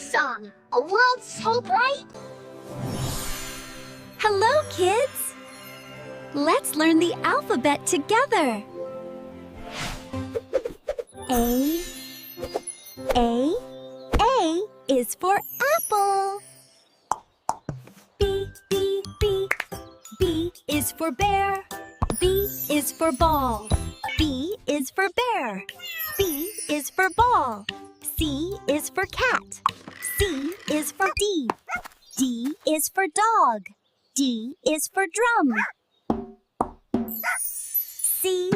song. A world's so bright. Hello, kids! Let's learn the alphabet together. A is for apple. B is for bear. B is for ball. B is for bear. B is for ball. C is for cat. C is for D. D is for dog. D is for drum. C.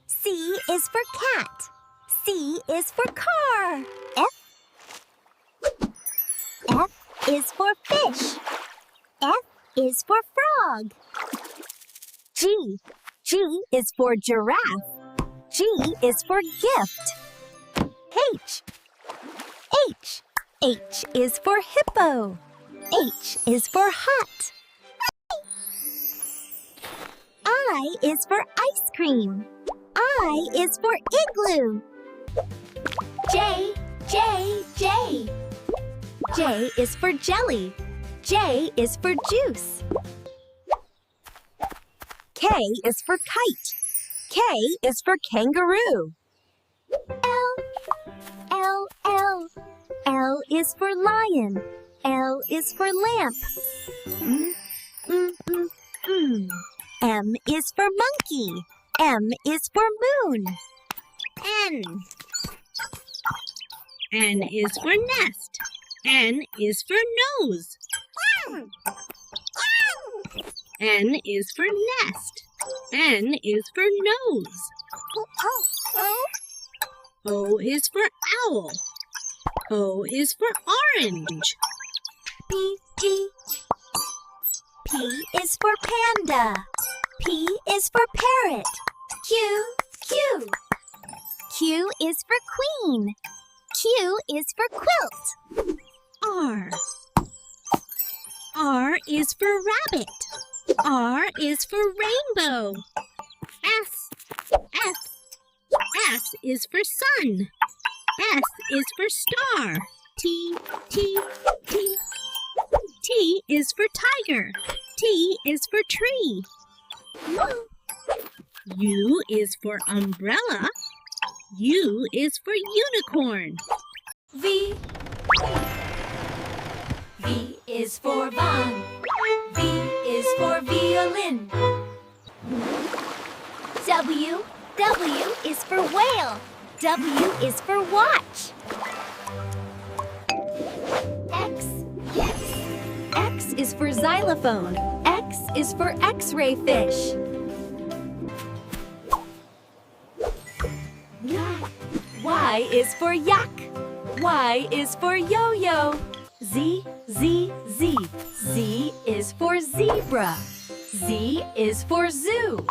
C is for cat. C is for car. F is for fish. F is for frog. G is for giraffe. G is for gift. H is for hippo. H is for hat. I is for ice cream. I is for igloo. J is for jelly. J is for juice. K is for kite. K is for kangaroo. L is for lion. L is for lamp. M is for monkey. M is for moon. N is for nest. N is for nose. N is for nest. N is for nose. O is for owl. O is for orange. P is for panda. P is for parrot. Q is for queen. Q is for quilt. R is for rabbit. R is for rainbow. S is for sun. S is for star. T is for tiger. T is for tree. U is for umbrella. U is for unicorn. V is for van. V is for violin. W is for whale. W is for watch. X is for xylophone. X is for X-ray fish. Y is for yak. Y is for yo-yo. Z is for zebra. Z is for zoo.